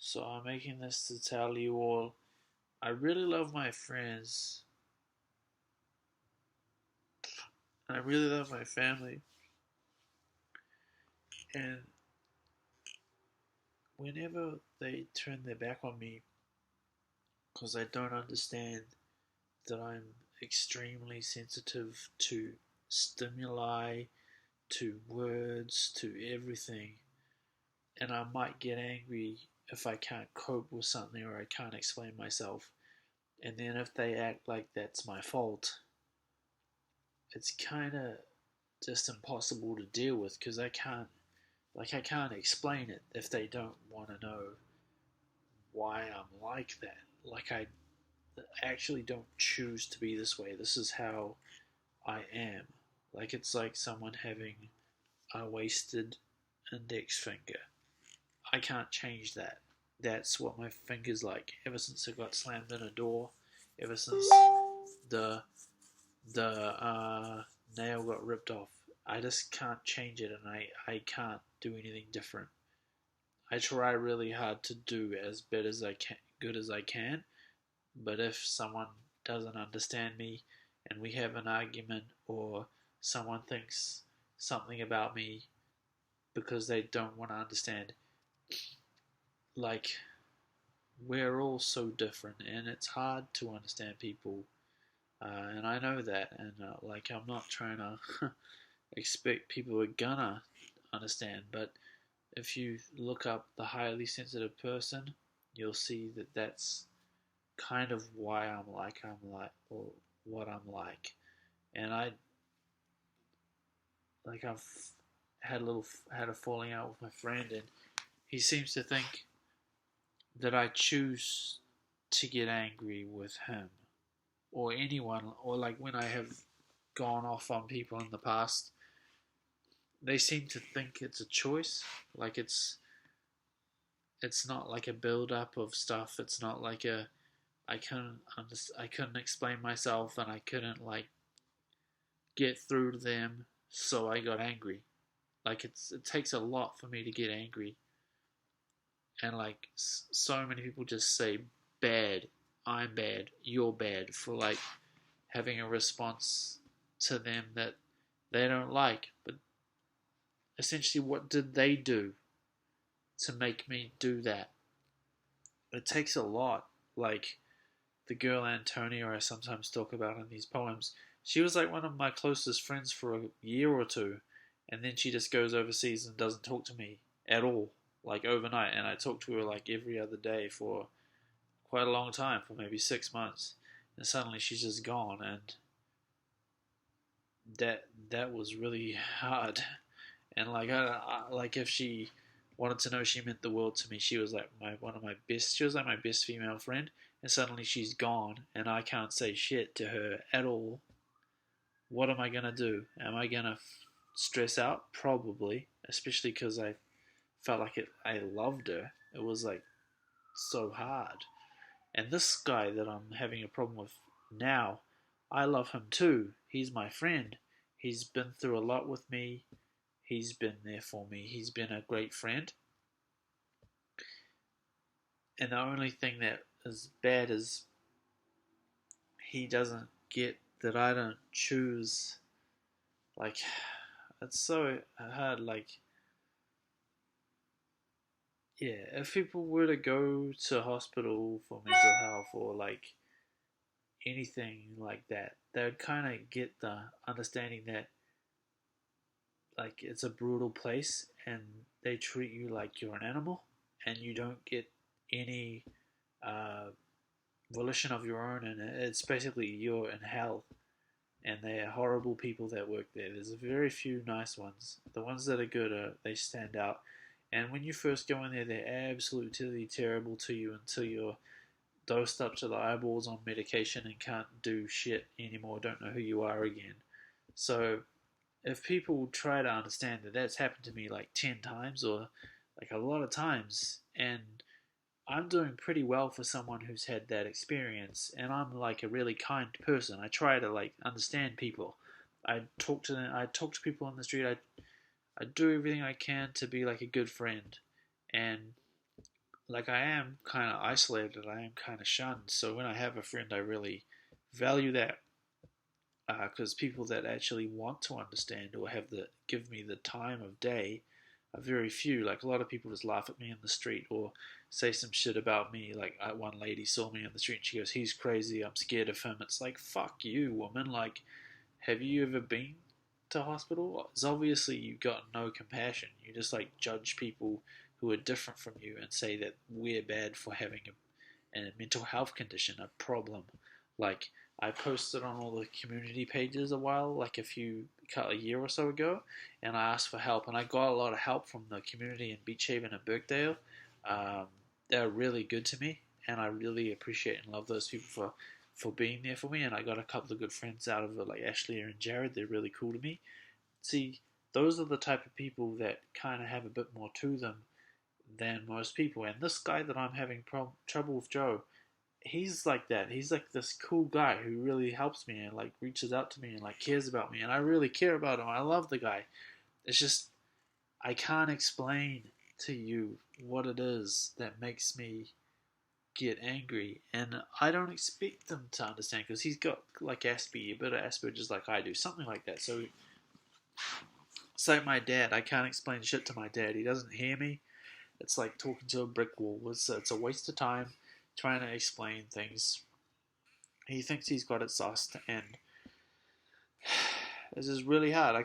So I'm making this to tell you all I really love my friends and I really love my family. And whenever they turn their back on me because I don't understand that I'm extremely sensitive to stimuli, to words, to everything, and I might get angry if I can't cope with something or I can't explain myself. And then if they act like that's my fault, it's kind of just impossible to deal with because I can't explain it if they don't want to know why I'm like that. Like I actually don't choose to be this way. This is how I am. Like it's like someone having a wasted index finger. I can't change that. That's what my finger's like. Ever since I got slammed in a door, ever since the the nail got ripped off, I just can't change it, and I can't do anything different. I try really hard to do as bad as I can, good as I can. But if someone doesn't understand me, and we have an argument, or someone thinks something about me because they don't want to understand, like we're all so different, and it's hard to understand people. And I know that, and like I'm not trying to expect people are gonna understand, but if you look up the highly sensitive person, you'll see that that's kind of why I'm like, or what I'm like. And I've had a falling out with my friend, and he seems to think that I choose to get angry with him or anyone, or like when I have gone off on people in the past, they seem to think it's a choice. Like it's not like a build up of stuff. It's not like a I couldn't explain myself and I couldn't like get through to them, so I got angry. Like it takes a lot for me to get angry, and like so many people just say bad, I'm bad, you're bad for like having a response to them that they don't like. But essentially, what did they do to make me do that? It takes a lot. Like the girl Antonia I sometimes talk about in these poems, she was like one of my closest friends for a year or two, and then she just goes overseas and doesn't talk to me at all, like overnight. And I talk to her like every other day for quite a long time, for maybe 6 months, and suddenly she's just gone, and that was really hard. And like like if she wanted to know, she meant the world to me. She was like my best. She was like my best female friend, and suddenly she's gone, and I can't say shit to her at all. What am I gonna do? Am I gonna stress out? Probably, especially because I felt like I loved her. It was like so hard. And this guy that I'm having a problem with now, I love him too. He's my friend. He's been through a lot with me. He's been there for me. He's been a great friend. And the only thing that is bad is he doesn't get that I don't choose. Like, it's so hard. Like, yeah, if people were to go to hospital for mental health or like anything like that, they would kind of get the understanding that like it's a brutal place and they treat you like you're an animal and you don't get any uh, volition of your own, and it's basically you're in hell. And they are horrible people that work there. There's very few nice ones. The ones that are good they stand out. And when you first go in there, they're absolutely terrible to you until you're dosed up to the eyeballs on medication and can't do shit anymore. Don't know who you are again. So if people try to understand that that's happened to me like 10 times or like a lot of times, and I'm doing pretty well for someone who's had that experience, and I'm like a really kind person. I try to like understand people. I talk to them. I talk to people on the street. I do everything I can to be like a good friend, and like I am kind of isolated, I am kind of shunned. So when I have a friend, I really value that, because people that actually want to understand or have the give me the time of day are very few. Like a lot of people just laugh at me in the street or say some shit about me. Like one lady saw me in the street and she goes, "He's crazy. I'm scared of him." It's like, fuck you, woman. Like, have you ever been to hospital? It's obviously you got no compassion. You just like judge people who are different from you and say that we're bad for having a mental health condition, a problem. Like I posted on all the community pages a while, like a year or so ago, and I asked for help, and I got a lot of help from the community in Beach Haven and Birkdale. Um, they're really good to me, and I really appreciate and love those people for being there for me. And I got a couple of good friends out of it, like Ashley and Jared. They're really cool to me. See, those are the type of people that kind of have a bit more to them than most people. And this guy that I'm having trouble with, Joe, he's like that. He's like this cool guy who really helps me and like reaches out to me and like cares about me, and I really care about him. I love the guy. It's just I can't explain to you what it is that makes me get angry, and I don't expect them to understand because he's got like Asperger, a bit of Asperger's like I do, something like that. So it's like my dad. I can't explain shit to my dad. He doesn't hear me. It's like talking to a brick wall. It's a waste of time trying to explain things. He thinks he's got it sussed, and this is really hard.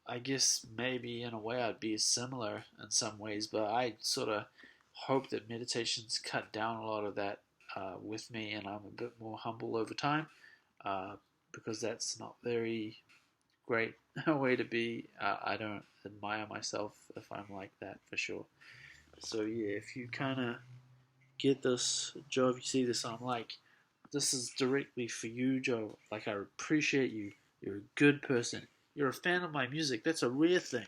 I guess maybe in a way I'd be similar in some ways, but I sort of hope that meditation's cut down a lot of that with me, and I'm a bit more humble over time, uh, because that's not very great way to be. I don't admire myself if I'm like that for sure. So yeah, if you kind of get this, Joe, if you see this, I'm like, this is directly for you, Joe. Like, I appreciate you. You're a good person. You're a fan of my music. That's a rare thing.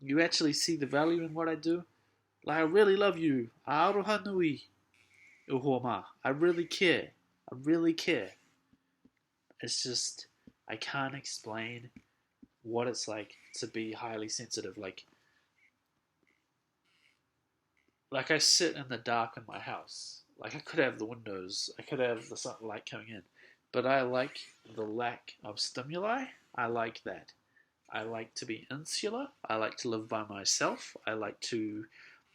You actually see the value in what I do. Like, I really love you. Aroha nui, uhoma. I really care. I really care. It's just, I can't explain what it's like to be highly sensitive. Like I sit in the dark in my house. Like I could have the windows, I could have the sunlight coming in, but I like the lack of stimuli. I like that. I like to be insular. I like to live by myself. I like to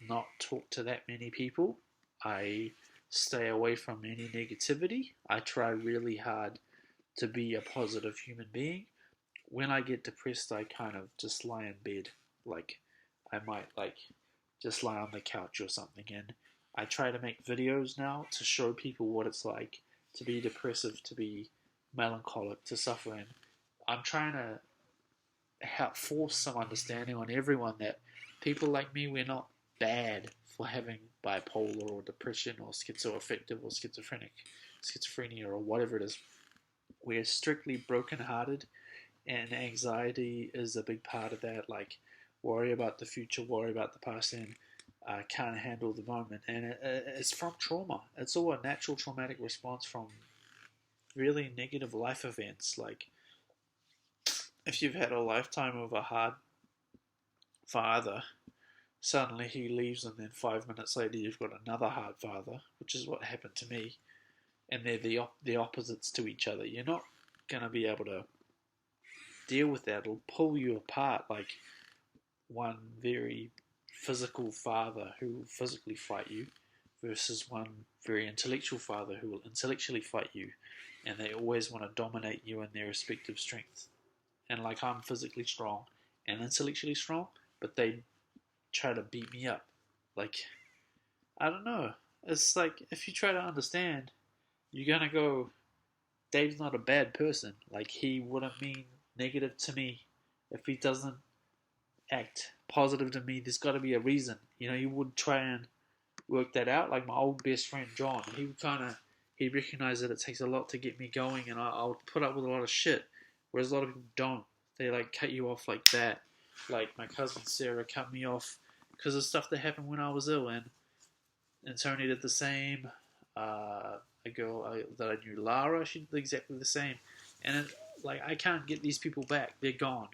not talk to that many people. I stay away from any negativity. I try really hard to be a positive human being. When I get depressed, I kind of just lie in bed. Like, I might, like, just lie on the couch or something. And I try to make videos now to show people what it's like to be depressive, to be melancholic, to suffer. And I'm trying to force some understanding on everyone that people like me, we're not bad for having bipolar or depression or schizoaffective or schizophrenia or whatever it is. We're strictly broken-hearted, and anxiety is a big part of that. Like, worry about the future, worry about the past, and can't handle the moment. And it's from trauma. It's all a natural traumatic response from really negative life events. Like, if you've had a lifetime of a hard father, suddenly he leaves, and then 5 minutes later you've got another hard father, which is what happened to me. And they're the opposites to each other. You're not going to be able to deal with that. It'll pull you apart. Like one very physical father who will physically fight you versus one very intellectual father who will intellectually fight you, and they always want to dominate you in their respective strengths. And like I'm physically strong and intellectually strong, but they try to beat me up. Like, I don't know. It's like if you try to understand, you're gonna go, Dave's not a bad person. Like, he wouldn't mean negative to me if he doesn't act positive to me. There's got to be a reason. You know, you would try and work that out. Like my old best friend John, he recognized that it takes a lot to get me going, and I'll put up with a lot of shit, whereas a lot of people don't. They like cut you off like that. Like my cousin Sarah cut me off because of stuff that happened when I was ill, and Tony did the same. A girl that I knew, Lara, she did exactly the same. And like, I can't get these people back. They're gone.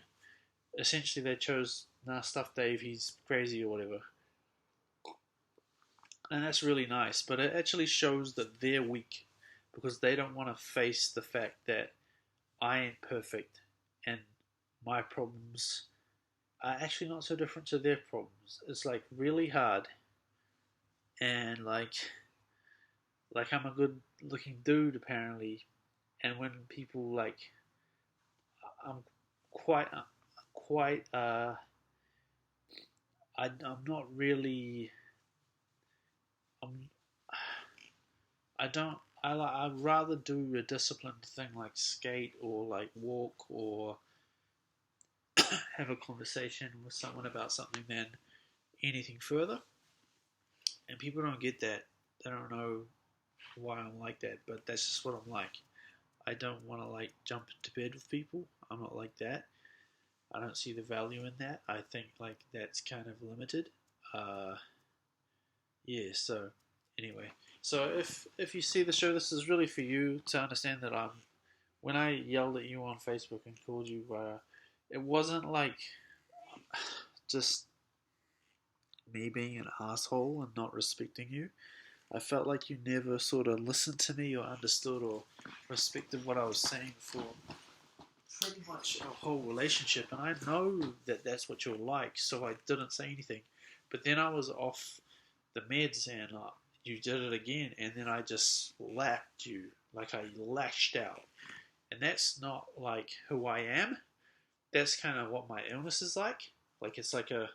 Essentially, they chose, nah, stuff Dave, he's crazy or whatever. and that's really nice. But it actually shows that they're weak because they don't want to face the fact that I ain't perfect and my problems are actually not so different to their problems. It's like really hard, and like I'm a good looking dude apparently, and when people like I'm quite quite I'm not really I'm I don't I'd rather do a disciplined thing like skate or like walk or have a conversation with someone about something than anything further. And people don't get that. They don't know why I'm like that, but that's just what I'm like. I don't want to like jump into bed with people. I'm not like that. I don't see the value in that. I think like that's kind of limited. Uh, yeah. So anyway, so if you see the show, this is really for you to understand that I'm. When I yelled at you on Facebook and called you, it wasn't like just me being an asshole and not respecting you. I felt like you never sort of listened to me or understood or respected what I was saying for pretty much our whole relationship. And I know that that's what you're like, so I didn't say anything. But then I was off the meds and you did it again, and then I just lapped you, like I lashed out. And that's not like who I am. That's kind of what my illness is like. Like it's like a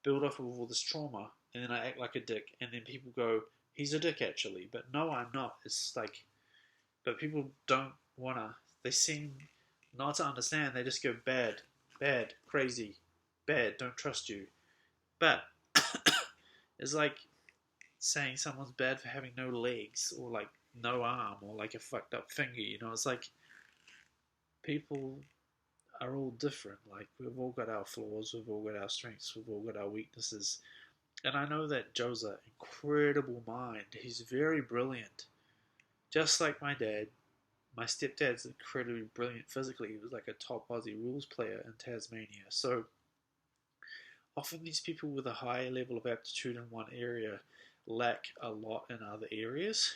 build up of all this trauma, and then I act like a dick, and then people go, "He's a dick, actually." But no, I'm not. It's like, but people don't wanna. They seem not to understand. They just go bad, bad, crazy, bad. Don't trust you. But it's like saying someone's bad for having no legs or like no arm or like a fucked up finger. You know, it's like people are all different. Like we've all got our flaws, we've all got our strengths, we've all got our weaknesses. And I know that Joe's an incredible mind. He's very brilliant. Just like my dad. My stepdad's incredibly brilliant physically. He was like a top Aussie rules player in Tasmania. So often these people with a high level of aptitude in one area lack a lot in other areas.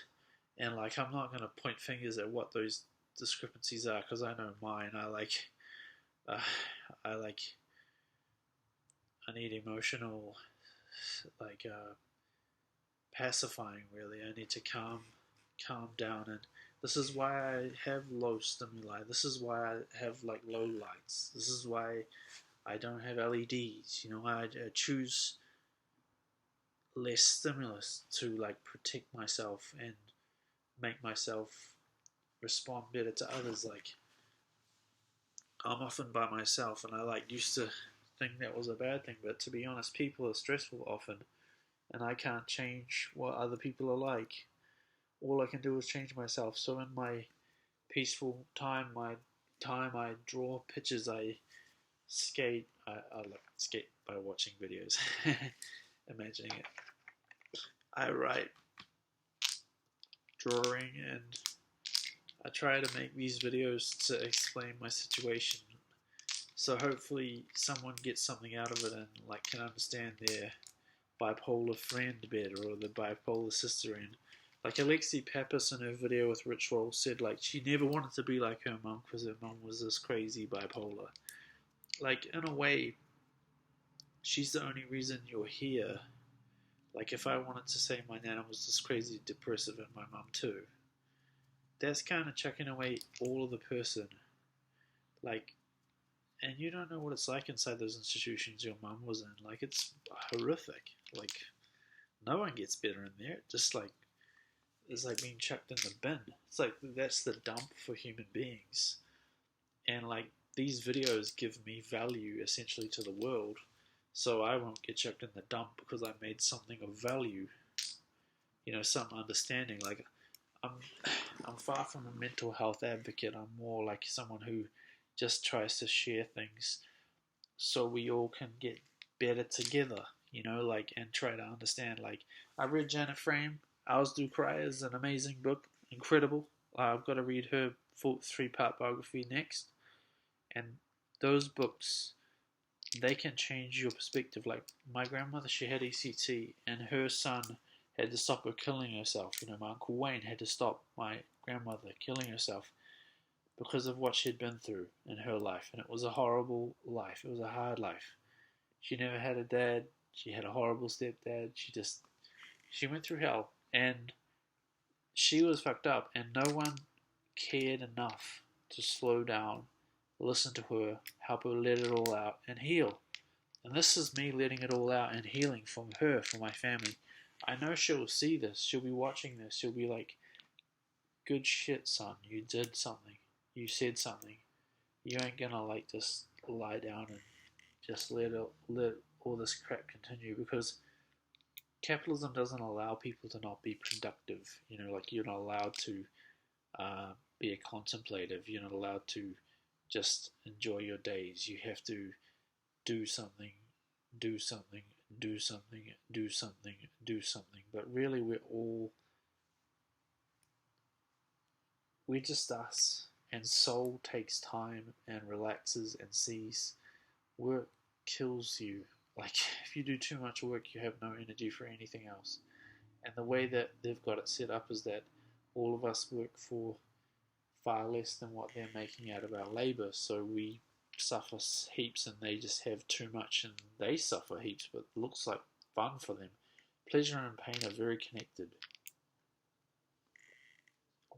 And like I'm not gonna point fingers at what those discrepancies are because I know mine. Uh, I like I need emotional like pacifying really. I need to calm down, and this is why I have low stimuli. This is why I have like low lights. This is why I don't have LEDs. You know, I choose less stimulus to like protect myself and make myself respond better to others. Like I'm often by myself, and I like used to think that was a bad thing, but to be honest, people are stressful often, and I can't change what other people are like. All I can do is change myself. So in my peaceful time, my time I draw pictures, I skate. I like skate by watching videos, imagining it. I write, drawing, and I try to make these videos to explain my situation. So hopefully someone gets something out of it and like can understand their bipolar friend better or the bipolar sister. And like Alexi Pappas in her video with Rich Roll said, like she never wanted to be like her mum because her mum was this crazy bipolar. Like in a way, she's the only reason you're here. Like if I wanted to say my nana was this crazy depressive and my mum too, that's kind of chucking away all of the person. Like, and you don't know what it's like inside those institutions your mum was in. Like it's horrific. Like no one gets better in there. Just like it's like being chucked in the bin. It's like that's the dump for human beings. And like these videos give me value essentially to the world, so I won't get chucked in the dump because I made something of value. You know, some understanding. Like I'm, I'm far from a mental health advocate. I'm more like someone who just tries to share things so we all can get better together. You know, like and try to understand. Like I read Janet Frame. Owls Do Cry is an amazing book, incredible. I've got to read her full 3-part biography next. And those books, they can change your perspective. Like my grandmother, she had ECT, and her son had to stop her killing herself. My Uncle Wayne had to stop my grandmother killing herself because of what she'd been through in her life. And it was a horrible life. It was a hard life. She never had a dad. She had a horrible stepdad. She went through hell. And she was fucked up. And no one cared enough to slow down, listen to her, help her let it all out, and heal. And this is me letting it all out and healing from her, from my family. I know she'll see this. She'll be watching this. She'll be like, good shit, son. You did something. You said something. You ain't gonna like just lie down and just let all this crap continue, because capitalism doesn't allow people to not be productive. Like, you're not allowed to be a contemplative. You're not allowed to just enjoy your days. You have to do something, do something, do something, do something, do something. But really, we're just us. And soul takes time and relaxes and sees. Work kills you. Like, if you do too much work, you have no energy for anything else. And the way that they've got it set up is that all of us work for far less than what they're making out of our labor. So we suffer heaps and they just have too much and they suffer heaps, but it looks like fun for them. Pleasure and pain are very connected.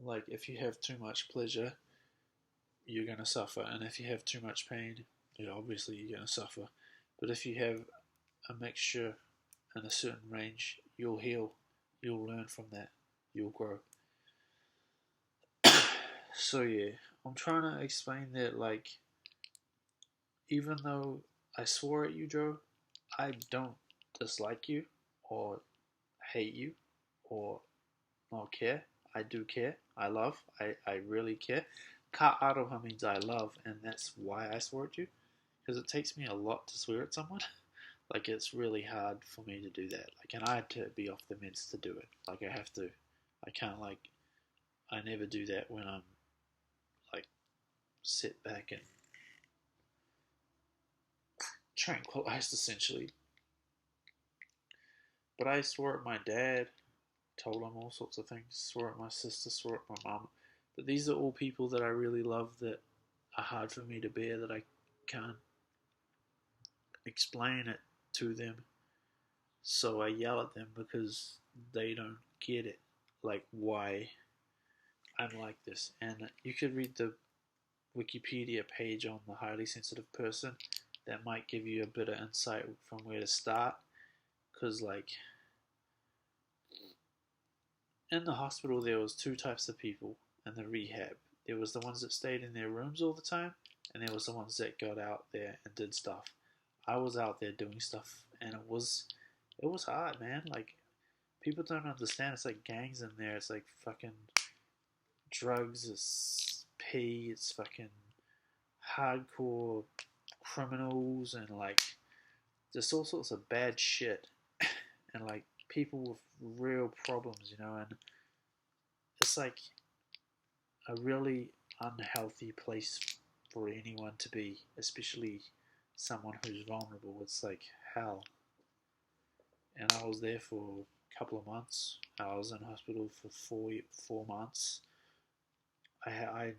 Like, if you have too much pleasure, you're going to suffer. And if you have too much pain, obviously you're going to suffer. But if you have a mixture in a certain range, you'll heal. You'll learn from that. You'll grow. So yeah, I'm trying to explain that, like, even though I swore at you, Joe, I don't dislike you or hate you or not care. I do care. I love. I really care. Ka aroha means I love, and that's why I swore at you. Because it takes me a lot to swear at someone. Like, it's really hard for me to do that. Like, and I had to be off the meds to do it. Like, I have to. I can't, like, I never do that when I'm, like, sit back and tranquilized, essentially. But I swore at my dad, told him all sorts of things, swore at my sister, swore at my mum. But these are all people that I really love that are hard for me to bear, that I can't explain it to them. So I yell at them because they don't get it, like, why I'm like this. And you could read the Wikipedia page on the highly sensitive person. That might give you a bit of insight from where to start. Because, like, in the hospital there was two types of people in the rehab. There was the ones that stayed in their rooms all the time, and there was the ones that got out there and did stuff. I was out there doing stuff, and it was hard, man. Like, people don't understand. It's like gangs in there. It's like fucking drugs. It's pee. It's fucking hardcore criminals and, like, just all sorts of bad shit. And, like, people with real problems, and it's like a really unhealthy place for anyone to be, especially someone who's vulnerable. It's like hell. And I was there for a couple of months. I was in hospital for 4 months. I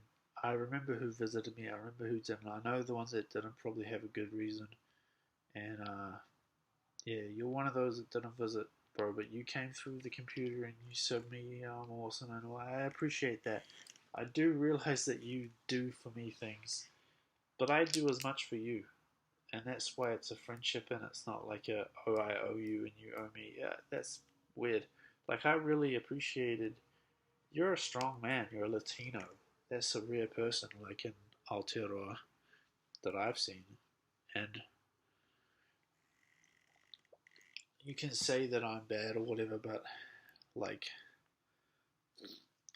remember who visited me. I remember who didn't. I know the ones that didn't probably have a good reason. And yeah, you're one of those that didn't visit, bro. But you came through the computer and you said me I'm awesome, and I appreciate that. I do realize that you do for me things, but I do as much for you. And that's why it's a friendship, and it's not like I owe you and you owe me. Yeah, that's weird. Like, I really appreciated. You're a strong man. You're a Latino. That's a rare person, like in Aotearoa, that I've seen. And you can say that I'm bad or whatever, but, like,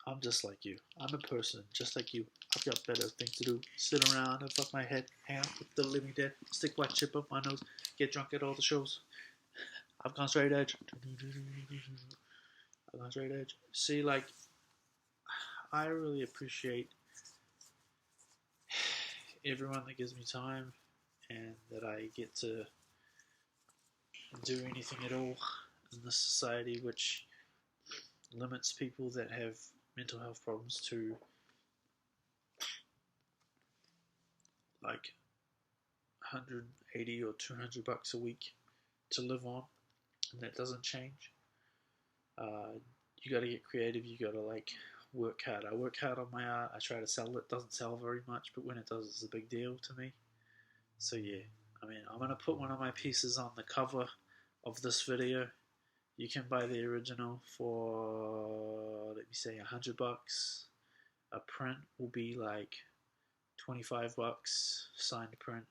I'm just like you. I'm a person just like you. I've got better things to do. Sit around and fuck my head, hang out with the living dead, stick black chip up my nose, get drunk at all the shows. I've gone straight edge. I've gone straight edge. See, like, I really appreciate everyone that gives me time and that I get to do anything at all in this society, which limits people that have mental health problems to like 180 or $200 a week to live on, and that doesn't change. You got to get creative. You got to like work hard. I work hard on my art. I try to sell it. Doesn't sell very much, but when it does, it's a big deal to me. So yeah, I mean, I'm gonna put one of my pieces on the cover of this video. You can buy the original for, let me say, $100. A print will be like $25, signed print.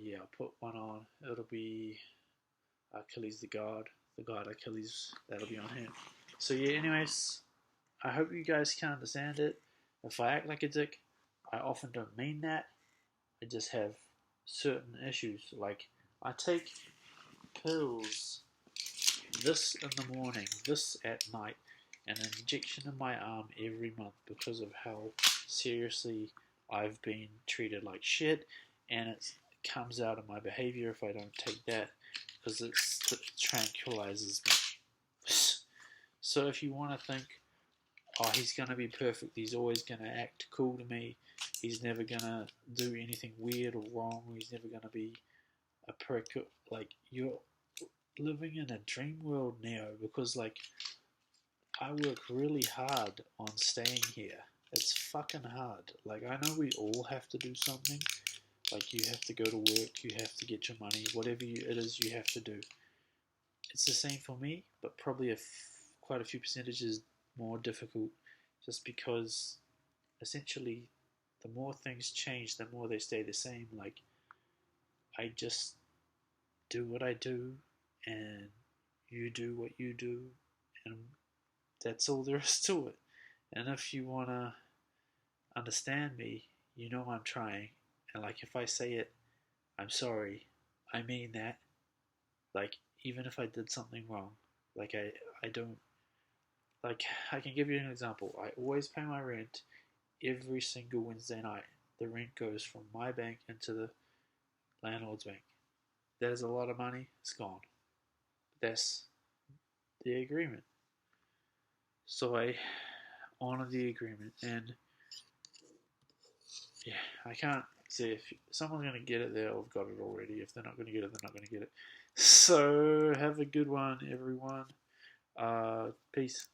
Yeah, I'll put one on. It'll be Achilles the God Achilles. That'll be on him. So yeah, anyways, I hope you guys can understand it. If I act like a dick, I often don't mean that. I just have certain issues. Like, I take pills, this in the morning, this at night, and an injection in my arm every month because of how seriously I've been treated like shit, and it comes out in my behavior if I don't take that, because it tranquilizes me. So if you want to think, oh, he's going to be perfect, he's always going to act cool to me, he's never going to do anything weird or wrong, he's never going to be a prick, like, you're living in a dream world, Neo, because, like, I work really hard on staying here. It's fucking hard. Like, I know we all have to do something. Like, you have to go to work, you have to get your money, whatever it is you have to do. It's the same for me, but probably quite a few percentages more difficult, just because essentially the more things change, the more they stay the same. Like, I just do what I do, and you do what you do, and that's all there is to it. And if you want to understand me, you know I'm trying. And like, if I say it, I'm sorry, I mean that. Like, even if I did something wrong, like, I don't, like, I can give you an example. I always pay my rent every single Wednesday night. The rent goes from my bank into the landlord's bank. That is a lot of money. It's gone. That's the agreement. So I honor the agreement, and yeah, I can't say if someone's gonna get it, they've got it already. If they're not gonna get it, they're not gonna get it. So have a good one, everyone. Peace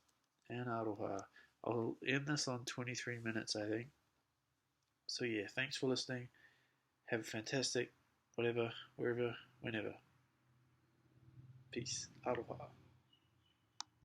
and aloha. I'll end this on 23 minutes, I think. So yeah, thanks for listening. Have a fantastic whatever, wherever, whenever. Peace. Aloha.